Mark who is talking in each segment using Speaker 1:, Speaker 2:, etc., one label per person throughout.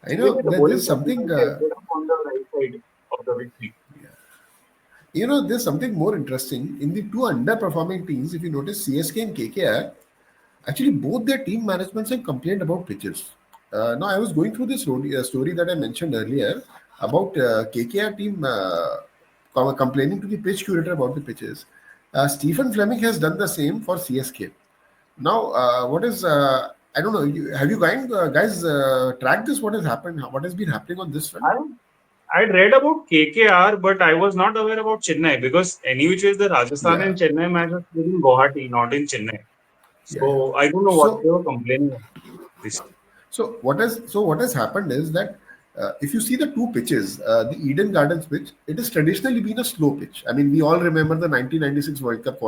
Speaker 1: I
Speaker 2: Maybe
Speaker 1: know
Speaker 2: the
Speaker 1: that
Speaker 2: bowling
Speaker 1: there's something.
Speaker 2: combination ended up on the right side of the victory.
Speaker 1: There's something more interesting in the two underperforming teams. If you notice, CSK and KKR, actually both their team managements have complained about pitches. Now, I was going through this story that I mentioned earlier about KKR team complaining to the pitch curator about the pitches. Stephen Fleming has done the same for CSK. Now, what is I don't know. Have you guys tracked this? What has happened? What has been happening on this front?
Speaker 2: I I'd read about KKR, but I was not aware about Chennai because any which way the Rajasthan
Speaker 1: Yeah,
Speaker 2: and Chennai match was played in Guwahati, not in Chennai.
Speaker 1: yeah, yeah.
Speaker 2: So I don't know what
Speaker 1: So
Speaker 2: they were complaining about this.
Speaker 1: So what has happened is that if you see the two pitches, the Eden Gardens pitch, it has traditionally been a slow pitch. I mean, we all remember the 1996 World Cup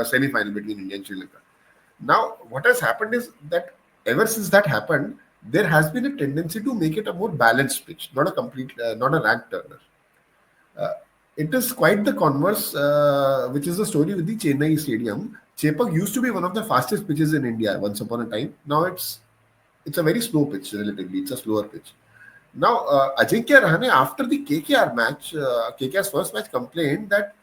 Speaker 1: semi-final between India and Sri Lanka. Now, what has happened is that ever since that happened, there has been a tendency to make it a more balanced pitch, not a rank turner. Uh, it is quite the converse, which is the story with the Chennai Stadium. Chepak used to be one of the fastest pitches in India once upon a time. Now it's a very slow pitch relatively. It's a slower pitch. Now, Ajinkya Rahane, after the KKR match, KKR's first match, complained that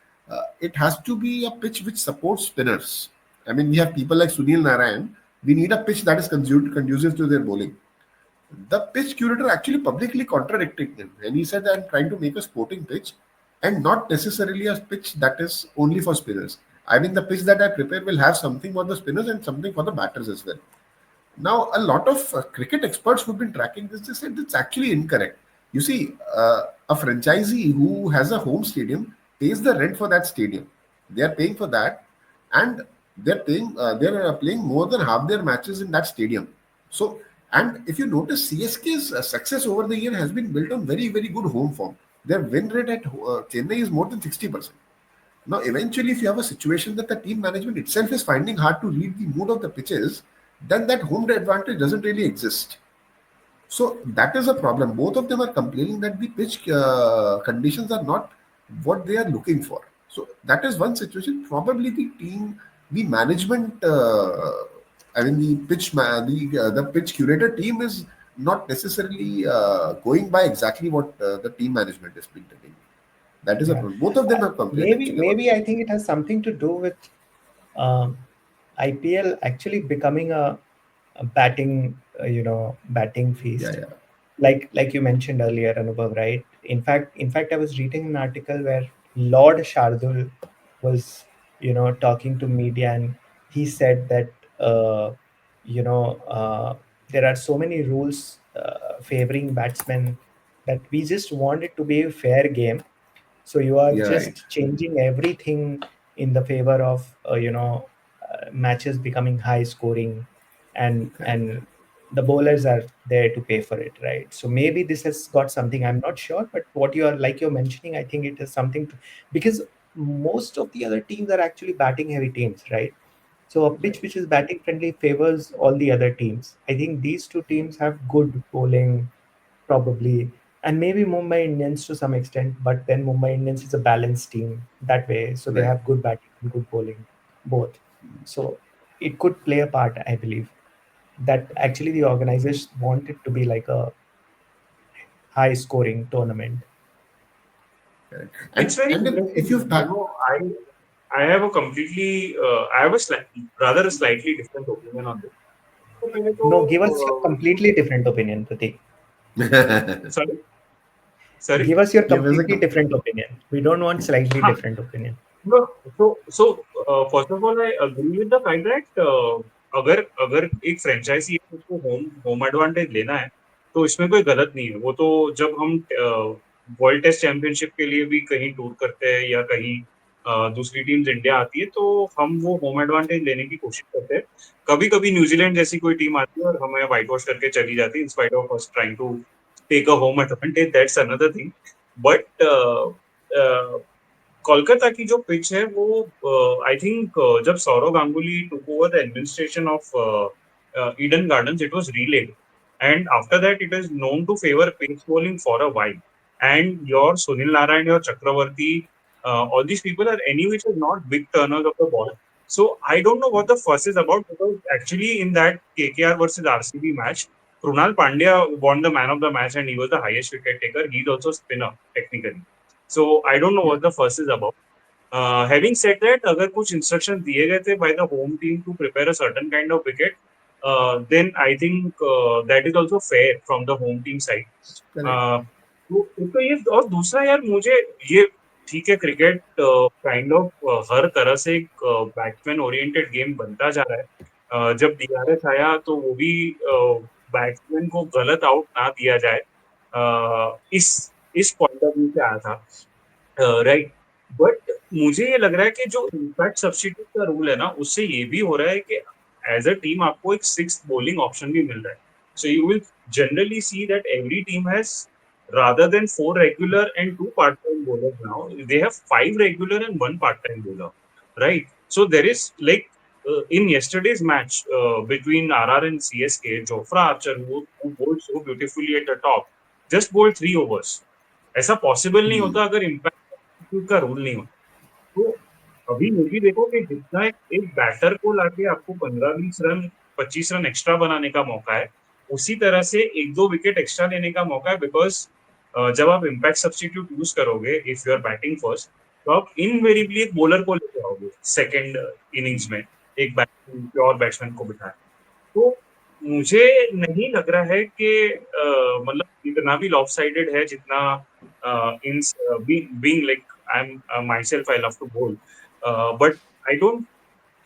Speaker 1: it has to be a pitch which supports spinners. I mean, we have people like Sunil Narayan. We need a pitch that is conducive to their bowling. The pitch curator actually publicly contradicted him, and he said, "I'm trying to make a sporting pitch and not necessarily a pitch that is only for spinners. I mean, the pitch that I prepare will have something for the spinners and something for the batters as well." Now, a lot of cricket experts who've been tracking this, they said it's actually incorrect. You see, a franchisee who has a home stadium pays the rent for that stadium. They are paying for that, and they're playing more than half their matches in that stadium. So, and if you notice, CSK's success over the year has been built on very, very good home form. Their win rate at Chennai is more than 60%. Now, eventually, if you have a situation that the team management itself is finding hard to read the mood of the pitches, then that home advantage doesn't really exist. So that is a problem. Both of them are complaining that the pitch conditions are not what they are looking for. So that is one situation. Probably the team, the management, I mean the pitch curator team is not necessarily going by exactly what the team management is been telling. That is a
Speaker 3: Yeah.
Speaker 1: problem. Both of them have complained
Speaker 3: Maybe
Speaker 1: actually about
Speaker 3: maybe
Speaker 1: this.
Speaker 3: I think it has something to do with um, IPL actually becoming a batting
Speaker 1: Yeah,
Speaker 3: feast,
Speaker 1: yeah,
Speaker 3: like you mentioned earlier, Anubhav, right? In fact, I was reading an article where Lord Shardul was, talking to media, and he said that you know there are so many rules favoring batsmen that we just want it to be a fair game. So you are
Speaker 1: yeah, right,
Speaker 3: just changing everything in the favor of matches becoming high scoring, and the bowlers are there to pay for it, right? So maybe this has got something, I'm not sure, but what you're mentioning, I think it has something to, because most of the other teams are actually batting heavy teams, right? So a
Speaker 1: right,
Speaker 3: pitch which is batting friendly favors all the other teams. I think these two teams have good bowling, probably, and maybe Mumbai Indians to some extent, but then Mumbai Indians is a balanced team that way, so they
Speaker 1: right.
Speaker 3: have good batting and good bowling, both. So it could play a part, I believe, that actually the organizers want it to be like a high scoring tournament.
Speaker 1: Correct.
Speaker 2: It's
Speaker 1: And
Speaker 2: very
Speaker 1: and if
Speaker 2: interesting.
Speaker 1: you've ta-
Speaker 2: I have a completely I have a rather a slightly different opinion on this. So पहले तो,
Speaker 3: No, give us your completely different opinion, Pratik.
Speaker 2: sorry, sorry.
Speaker 3: Give us your
Speaker 1: give us a
Speaker 3: completely different opinion. We don't want slightly
Speaker 2: हाँ,
Speaker 3: different opinion.
Speaker 2: no, first of all, I agree with the fact that अगर अगर एक franchise है उसको home advantage लेना है तो इसमें कोई गलत नहीं है। वो तो जब हम वर्ल्ड टेस्ट चैंपियनशिप के लिए भी कहीं टूर करते हैं या कहीं दूसरी टीम्स इंडिया आती है तो हम वो होम एडवांटेज लेने की कोशिश करते हैं। कभी कभी न्यूजीलैंड जैसी कोई टीम आती है और हमें व्हाइट वॉश करके चली जाती है in spite of us trying to take a home advantage, that's another thing. But Kolkata की जो पिच है वो आई थिंक जब Sourav Ganguly took over the administration of Eden Gardens it was relaid and after that it is known to favor pace bowling for a while, and your Sunil Narayan, your Chakravarti, all these people are anyway not big turners of the ball. So I don't know what the fuss is about, because actually in that KKR versus RCB match Krunal Pandya won the man of the match and he was the highest wicket taker. He's also spinner technically. So I don't know what the fuss is about. Having said that, अगर कुछ instructions दिए गए थे by the home team to prepare a certain kind of wicket, then I think that is also fair from the home team side.
Speaker 1: Correct.
Speaker 2: तो एक तो ये और दूसरा यार मुझे ये ठीक है क्रिकेट काइंड ऑफ हर तरह से एक बैट्समैन ओरिएंटेड गेम बनता जा रहा है. जब डीआरएस आया तो वो भी बैट्समैन को गलत आउट ना दिया जाए, इस पॉइंट ऑफ व्यू से आया था. राइट. बट मुझे ये लग रहा है कि जो इम्पैक्ट सब्स्टिट्यूट का रूल है ना उससे ये भी हो रहा है कि एज अ टीम आपको एक सिक्स बॉलिंग ऑप्शन भी मिल रहा है. So you will generally see that every team has rather than four regular and two part-time bowlers now, they have five regular and one part-time bowler, right? So there is like in yesterday's match between RR and CSK, Jofra Archer, who bowled so beautifully at the top, just bowled 3 overs. ऐसा possible नहीं होता अगर impact का rule नहीं होता. तो अभी ये भी देखो कि जितना एक बैटर को लाके आपको 15-20 रन 25 रन एक्स्ट्रा बनाने का मौका है, उसी तरह से एक दो विकेट एक्स्ट्रा लेने का मौका है. बिकॉज जब आप इम्पैक्ट सब्स्टिट्यूट यूज करोगे if you are batting first, तो आप इनवेरियबली एक बॉलर को लेके आओगे सेकेंड इनिंग्स में, एक प्योर बैट्समैन को बिठाए. तो मुझे नहीं लग रहा है कि मतलब इतना भी लॉप साइडेड है जितना in being like I am myself I love to bowl, but I don't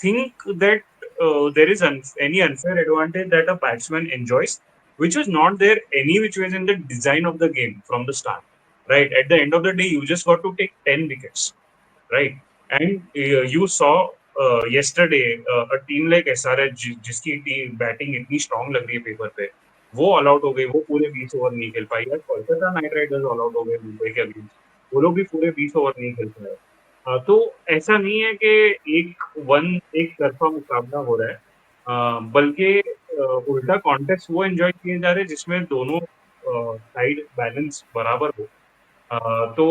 Speaker 2: think that there is any unfair advantage that a batsman enjoys, which was not there any which was in the design of the game from the start. Right, at the end of the day, you just got to take 10 wickets, right? And you saw yesterday a team like SRH जिसकी team batting इतनी strong लग रही है paper पे, वो all out हो गई. वो पूरे 20 ओवर नहीं खेल पाई. यार Kolkata night Riders all out हो गए मुंबई के अगेंस्ट, वो लोग भी पूरे 20 ओवर नहीं खेल पाए. तो ऐसा नहीं है कि एक तरफा मुकाबला हो रहा है, बल्कि उल्टा कॉन्टेस्ट वो एंजॉय किए जा रहे हैं जिसमें दोनों साइड बैलेंस बराबर हो. तो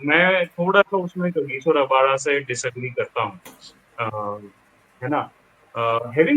Speaker 2: मैं थोड़ा-सा उसमें कगिसो रबाड़ा से डिसएग्री करता हूँ. है ना? हैविंग